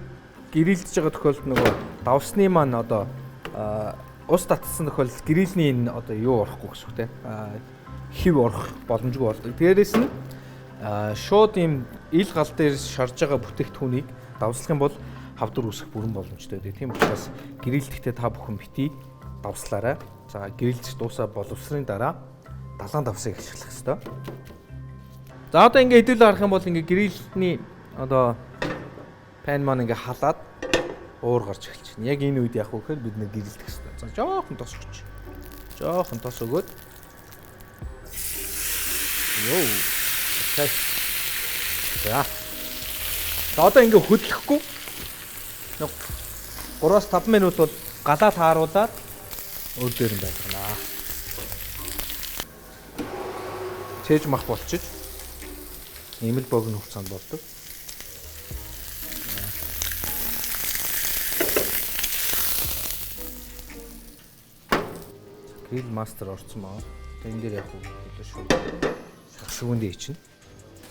грилдэж байгаа тохиолдолд нөгөө давсны маань одоо ус татсан тохиолдолд грилний энэ одоо юу орохгүй гэсэн үг те. Хив орох боломжгүй болдог. Дээрээс нь шууд ийм ил гал дээр шарж байгаа бүтээгдэхүүнийг давслах юм бол хавдар үүсэх бүрэн боломжтой байдаг. Тийм учраас грилдэхдээ та бүхэн битгий давслаарай. За грилж дуусаа боловсрын дараа далайн давсыг ашиглах ёстой. За одоо ингээд хэдүүлээ харах юм бол ингээд грилний одоо пан маань ингээд халаад уур гарч эхэлж байна. Яг энэ үед яг үхээр бид нэр грилдэх ёстой. За жоохон тос өгч. Жоохон тос өгөөд. Йоо. Окей. За. Одоо ингээд хөдлөхгүй 3-5 минут бол галаа тааруулаад өөр дээр нь байлгана. Чэж мах болчих. Ийм л богино хугацаанд болдог. Grill master орсон баа. Энэ дээр яг үү шүү. Шүгэндээ ичнэ.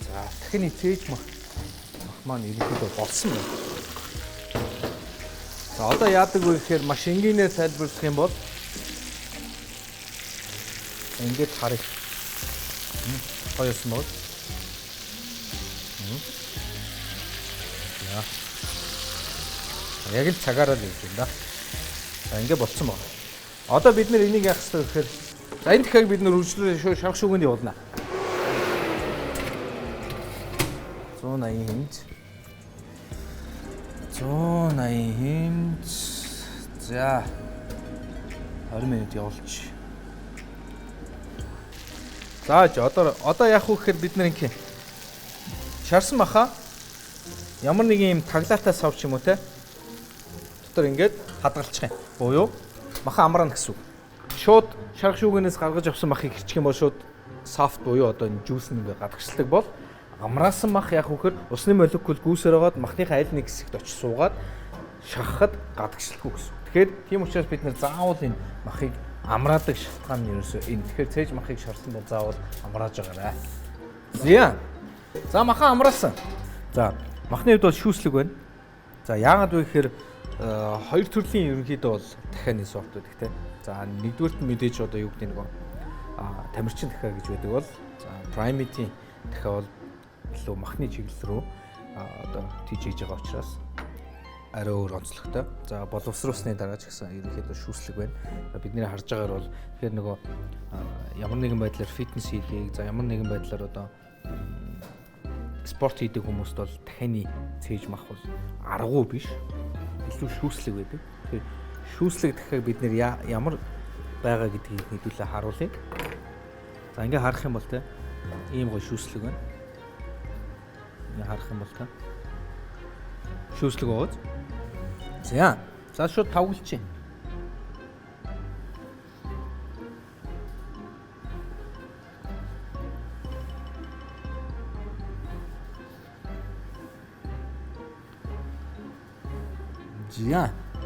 За дахины чэж мах маань ерөнхийдөө болсон байна. За одоо яадаг вэ гэхээр маш энгийнээр тайлбарлах юм бол Ингээд харъя. Хоёрсон бол. Яг л цагаараа л хийж байна да. За ингээд болцсон байна. Одоо бид нэр энийг яах ёстой гэхээр за энэ дахиад бид нэр үржлээ шарах шүүгэнд явуулна. 180 хэмж. 180 хэмж. За 20 минут явуулчих. За одоо яах вэ гэхээр бид нэр ингэ шарсан баха ямар нэгэн юм таглаатай сав ч юм уу те дотор ингээд хадгалчих юм. Буюу махан амраа гэсэн үг. Шууд шарах шүүгэнээс гаргаж авсан махыг хэрчих юм бол шууд софт буюу одоо энэ жүүс нь ингээд гадагшилдаг бол амраасан мах яах вэ гэхээр усны молекул гүйсээр байгаад махныхаа аль нэг хэсэгт очиж суугаад шахахад гадагшилдаггүй гэсэн. Тэгэхээр тийм учраас бид нэр заавал энэ махыг амраадаг шалтгаан нь ерөөсөө энэ. Тэгэхээр цээж махыг шарсан бол заавал амрааж байгаарай. За махан амраасан. За махны хувьд бол шүүслэг байна. За яагаад вэ гэхээр хоёр төрлийн ерөнхийдөө бол дахианы софт байдаг те. За нэгдүгээрт нь мэдээж одоо юу гэдэг нэг тамирчин дахиа гэж байдаг бол за primate дахиа бол илүү махны чиглэл рүү одоо тийж байгаа учраас арай өөр онцлогтой. За боловсруулсны дараа ч гэсэн ерөнхийдөө шүүслэг байна. Бидний харж байгаагаар бол тэгэхээр нөгөө ямар нэгэн байдлаар фитнес хийдэг, за ямар нэгэн байдлаар одоо спорт хийдэг хүмүүст бол дахианы цээж мах бол аргагүй биш. Илүү шүүслэг байдаг. Тэгэхээр шүүслэг дахиад бид нэр ямар байгаа гэдгийг хэдүүлээ харуулъя. За ингээ харах юм бол те ийм гоё шүүслэг байна. Ингээ харах юм бол те шүүслэг ууз. За шууд тавгалчих.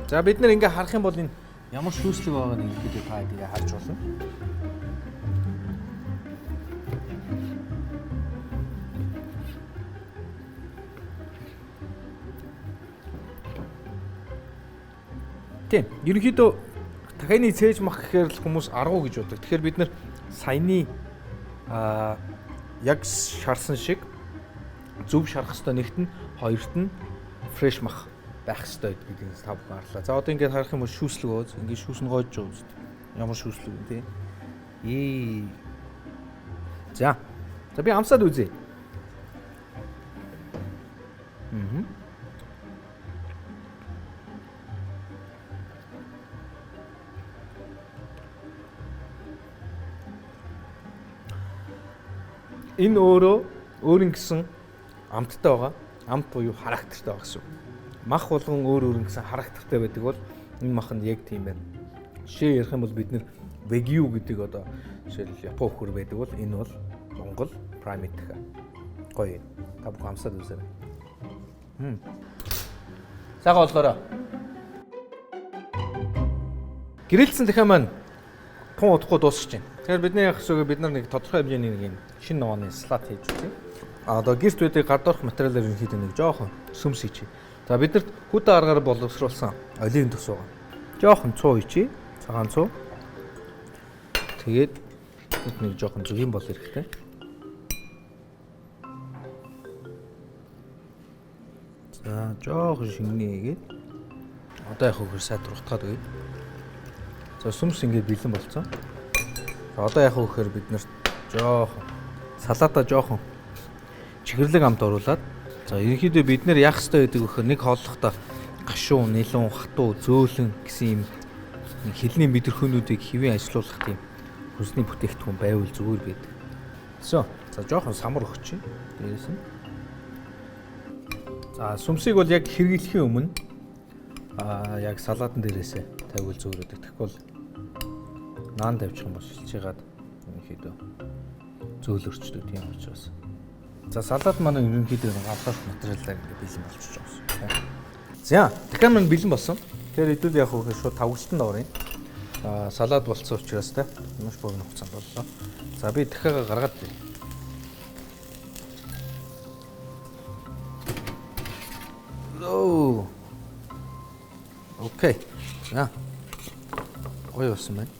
За бид нэр ингээ харах юм бол энэ ямар шүүслэг байгааг нь ихэд та тэгээ харж болно. Тийм. Ерөнхийдөө дахианы цээж мах гэхээр л хүмүүс аргуу гэж боддог. Тэгэхээр бид нэр саяны яг шарсан шиг зөв шарах ёстой нэгт нь хоёрт нь фреш мах байх ёстой гэдгийг та бүхэн харлаа. За одоо ингээд харах юм бол шүүслэг өөз. Ингээд шүүс нь гоож байгаа үст. Ямар шүүслэг вэ те? За би амсаад үзье. Энэ өөрийн гэсэн амттай байгаа. Амт буюу характертай байгаа гэсэн. Мах болгон өөр гэсэн характертай байдаг бол энэ мах нь яг тийм байна. Жишээ ярих юм бол бид нэр Wagyu гэдэг одоо жишээл Япон хөр байдаг бол энэ бол Монгол primate дахиа. Гоё. Та бүхэн амсаад үзээрэй. Сайхан боллоорой. Гэрэлцсэн дахиа маань тун удахгүй дуусч байна. Тэгэхээр бидний яг хэсүүгээ бид нар нэг тодорхой хэмжээний нэг юм шинэ ногооны слайд хийж үзье. Одоо гэрт байдаг гадуурх материалаар ерөнхийдөө нэг жоохон сүмс хийчихье. За биднэрт хүдэн аргаар боловсруулсан оливын төс байгаа. Жоохон цуу хийчихье. Цагаан цуу. Тэгээд нэг жоохон зүгийн бол хэрэгтэй. За жоохон шингэнэ хийгээд одоо яг хөр сайд уртгаад өгье. За сүмс ингээд бэлэн болцсон. Одоо яг хөөхөр бид нарт жоохон салаата жоохон чихэрлэг амт оруулаад за ерөнхийдөө бид нэр яах ёстой гэдэг вөхөр нэг хооллохдоо гашуун, нилуун, хатуу, зөөлөн гэсэн юм нэг хэлний мэдрэхүүнүүдийг хэвэн ажилуулах тийм хүнсний бүтээгдэхүүн байвал зүгээр байдаг. За жоохон самар өгч. Дээрээс нь. За сүмсийг бол яг хэрэглэхийн өмнө яг салаатан дээрээсээ тавьвал зүгээр байдаг. Тэгвэл наан тавьчих юм бол шилжээгаад ерөнхийдөө зөөлөрчдөг тийм учраас. За салат маань ерөнхийдөө гадуурх материалаар ингээд бэлэн болчихж байгаа. За дахиад маань бэлэн болсон. Тэгэхээр хэдүүл яг хөө шууд тавгалтанд оръё. Салат болцсон учраас те маш богино хугацаанд боллоо. За би дахиад гаргаад байна. Окей. За. Гоё болсон байна.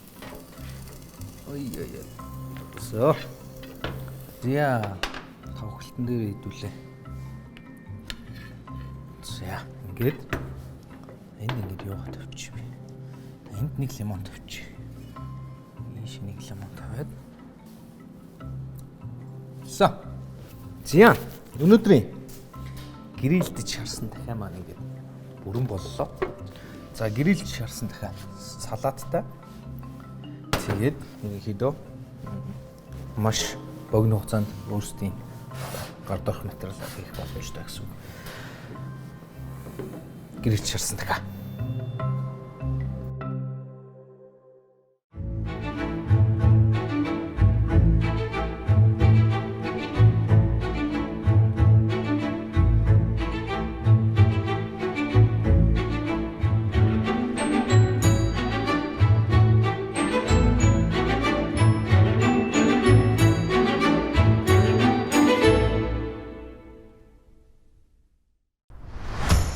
Ой. За. За. Тавхалтан дээр идүүлээ. За. Ингээд энд юу тавьчих вэ? Энд нэг лимон тавьчих. Ийш нэг лимон тавиад. За. За. Өнөөдрийн грилдэж шарсан дахиад маань ингээд бүрэн боллоо. За грилж шарсан дахиад салааттай. Тэгээд ерөнхийдөө маш богино хугацаанд өөрсдийн гардорох материалаар хийх боломжтой гэсэн үг. Грилж шарсан дахиад.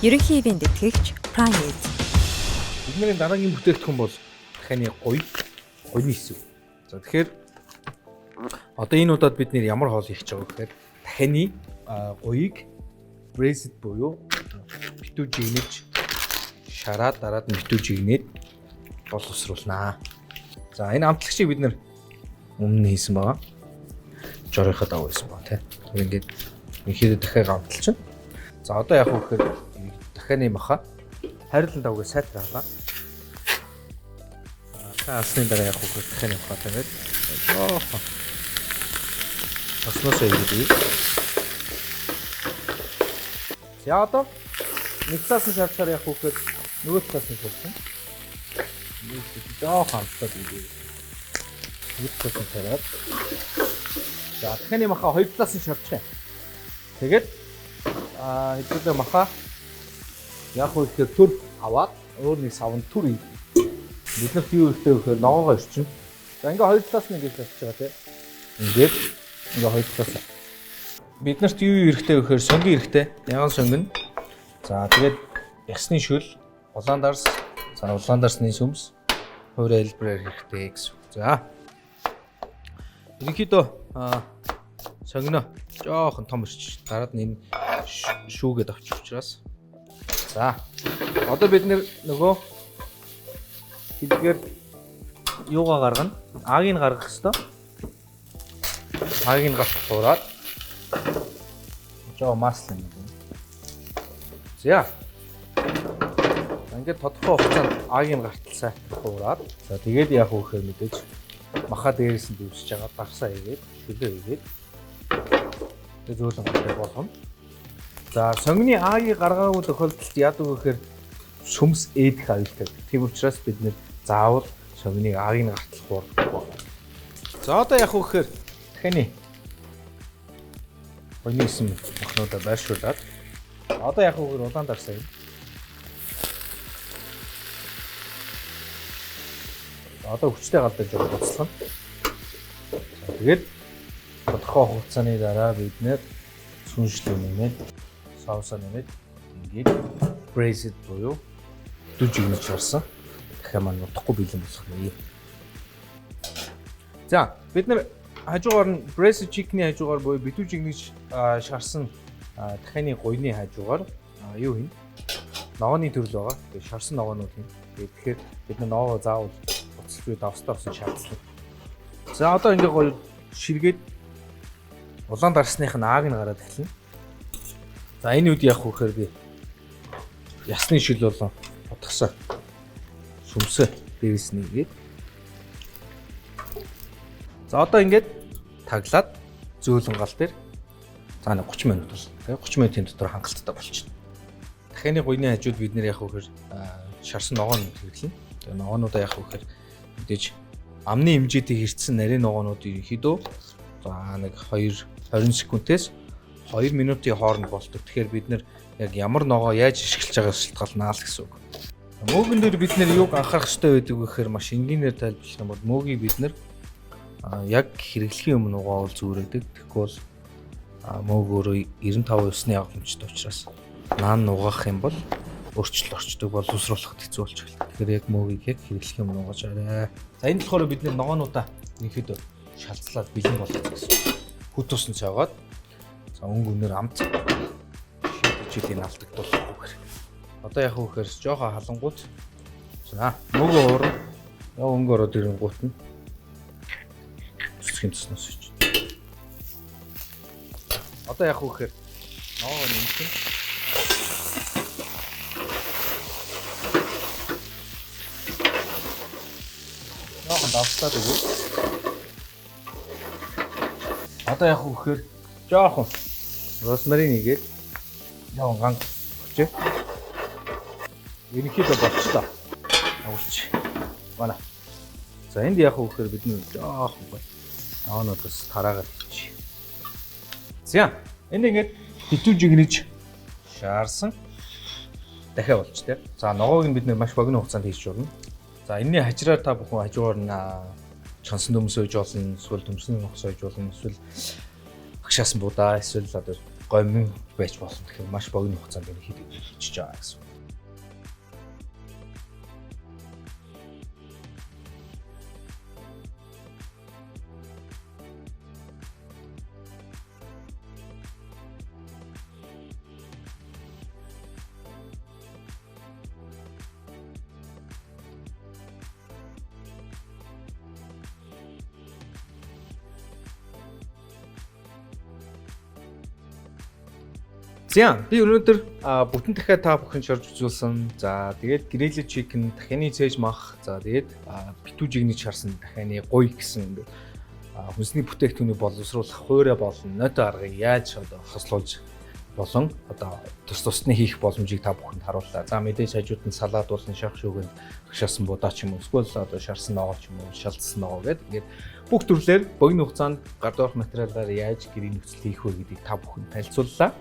Ерөнхий ивент тэтгэгч Prime. Бидний дараагийн бүтээгдэхүүн бол дахианы гойны хэсэг. За тэгэхээр одоо энэ удаад бид нэр ямар хоол хийх гэж байгаа гэхээр дахианы гоёыг braised буюу битүү жигнэж шараад дараад битүү жигнээд боловсруулнаа. За энэ амтлагчийг бид нэр өмнө хийсэн байгаа. Жорийнхоо дав байсан ба тий. Ингээд ихэд дахиад амталчихна. За одоо яг үхээр дахианы маха хайрлан давгаа сайтраалаа. Асны дараа яг үгээр дахианы маха тавиад асноосоо идэв. За одоо нэг цаас нь шалчаар яг үгээр нөгөө цаас нь шалсан. Нэг жоо хамтдаа идэв. Нэг цаас нь тараад. За дахианы маха хоёр талаас нь шалчаа. Тэгээд хэдүүлээ маха яг үгээр төр аваад өөр нэг савнд төр ий. Бид нарт юу ихтэй вэхээр ногоогоо ирчин. За ингээ хоёр талаас нь ингэж тавьж байгаа тийм. Ингээд ингээ хоёр талаас. Бид нарт юу ирэхтэй вэхээр сөнгөн ирэхтэй. Яган сөнгөн. За тэгээд ясны шүл, улаан дарс, за улаан дарсны сүмс, хувир айлбараар ирэхтэй гэсэн. За. Ерөнхийдөө сонгоно жоохон том ирч. Дараад нь энэ шүүгээд авчих учраас. За. Одоо бид нөгөө хэлгээр юугаа гаргана? Агийг гаргах хэвээр. Агийг гаргах туураад жоо маслын. За. Ингээд тодорхой хугацаанд агийг гарталсаа туураад. За тэгээд яг хөөхөр мэдээж маха дээрээс нь дүүсэж байгаа дарсаа хийгээд, шүлээ хийгээд тэгээд зөөлөн гаргах болгоно. За сонгоны агийг гаргаагүй тохиолдолд яадаг вэ гэхээр сүмс ээдэх аюултай. Тийм учраас бид нэр заавал сонгоны агийг гартлах уу. За одоо яг үхээр дахианы гойны хэсэг махнуудаа байршуулад одоо яг үгээр улаан дарсаа юм. Одоо хүчтэй галдаж байгаа боцлоо. Тэгээд тодорхой хугацааны дараа бид нэр сүншлээ нэмээд саусаа нэмээд ингээд braised буюу дүжигнэж шарсан дахиад маань утахгүй бэлэн болох юм. За бид нэр хажуугаар нь braised chicken-ийн хажуугаар буюу битүү жигнэж шарсан дахианы гойны хажуугаар юу хин ногооны төрөл байгаа. Тэгээд шарсан ногоонууд хин. Тэгэхээр бид нар ногоо заавал буцалгүй давстаа авсан шаардлагатай. За одоо ингээд гоё ширгээд улаан дарсных нь ааг нь гараад эхэлнэ. За энэ үед яг хөөхөр би ясны шил болон утгасаа сүмсээ дээрээс нэгээд. За одоо ингээд таглаад зөөлөн гал дээр за нэг 30 минут бол. Тэгээ 30 минутын дотор хангалттай болчихно. Дахианы гойны хажууд бид нэр яг хөөхөр шарсан ногоон хэрэглэнэ. Тэгээ ногоонуудаа яг хөөхөр мэдээж амны хэмжээтэй хэрцсэн нарийн ногоонууд ерөнхийдөө за нэг 20 секундээс 2 минутын хооронд болдог. Тэгэхээр бид нэр яг ямар ногоо яаж ашиглаж байгааг шалтгаалнаа л гэсэн үг. Мөөгөн дээр бид нэр юуг анхаарах хэрэгтэй байдаг вэ гэхээр маш энгийнээр тайлбарлах юм бол мөөгийг бид нэр яг хэрэглэхийн өмнө угаавал зүрээдэг. Тэгэхгүй бол мөөг өөрөө 95%-ны агамжтай учраас наан угаах юм бол өөрчлөлт орчдөг, боловсруулахад хэцүү болж эхэлдэг. Тэгэхээр яг мөгийг яг хэрэглэх юм нугаж арай. За энэ болохоор бид нэр ногоонуудаа ерөнхийдөө шалцлаад бэлэн болгох гэсэн. Хүт тусна цаагаад за өнгөнөр амт жилийн алдагдуулах. Одоо яг үхээр жоохон халангуут. За мөгөө уур. Яа өнгө ороод ирэнгуут нь. Цэцгийн туснаас ич. Одоо яг үхээр ногоо нэмсэн. Ногоо давтаад өгөө. Одоо яг үхээр жоохон розмарин игээд яван ганг өгчээ. Ерөнхийдөө болчихлоо. Агуулч. Манай. За энд яг үхээр бид нөө жоохон бай. Ногоонуудаас тараагаад ичээ. За энд ингээд хитүү жигнэж шаарсан дахиад болж тээ. За ногоог нь бид нэр маш богино хугацаанд хийж болно. За энэний хажраар та бүхэн хажуугаар нь чансан дөмс ойж болно, эсвэл дөмсний ногс ойж болно, эсвэл агшаасан будаа, эсвэл одоо гомин байж болно. Тэгэхээр маш богино хугацаанд энэ хийж байгаа гэсэн. За би өнөөдөр бүтэн дахиад та бүхэн шорж үзүүлсэн. За тэгээд гриль чикен, дахианы цээж мах, за тэгээд битүү жигнэж харсан дахианы гуй гэсэн ингээд хүнсний бүтээгдэхүүнийг боловсруулах хуурай болон нотой аргыг яаж одоо хослуулж болон одоо тусны хийх боломжийг та бүхэнд харууллаа. За мэдээж хажууд нь салаад болон шах шүүгэн шарсан будаа ч юм уу, эсвэл одоо шарсан ногоо ч юм уу, шалцсан ногоо гэдэг ингээд бүх төрлөөр богино хугацаанд гардорох материалаар яаж гэрийн нөхцөл хийх вэ гэдгийг та бүхэнд танилцууллаа.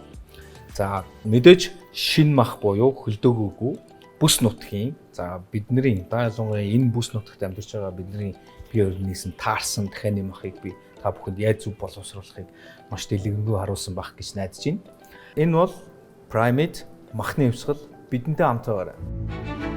За мэдээж шин мах буюу хөлдөөгөөгүй бүс нутгийн за бидний ялангуяа энэ бүс нутагт амьдарч байгаа бидний бие организм таарсан дахианы махыг би та бүхэнд яаж зөв боловсруулахыг маш дэлгэрэнгүй харуулсан байх гэж найдаж байна. Энэ бол Primate махны өвсгөл бидэнтэй хамт байгаарай.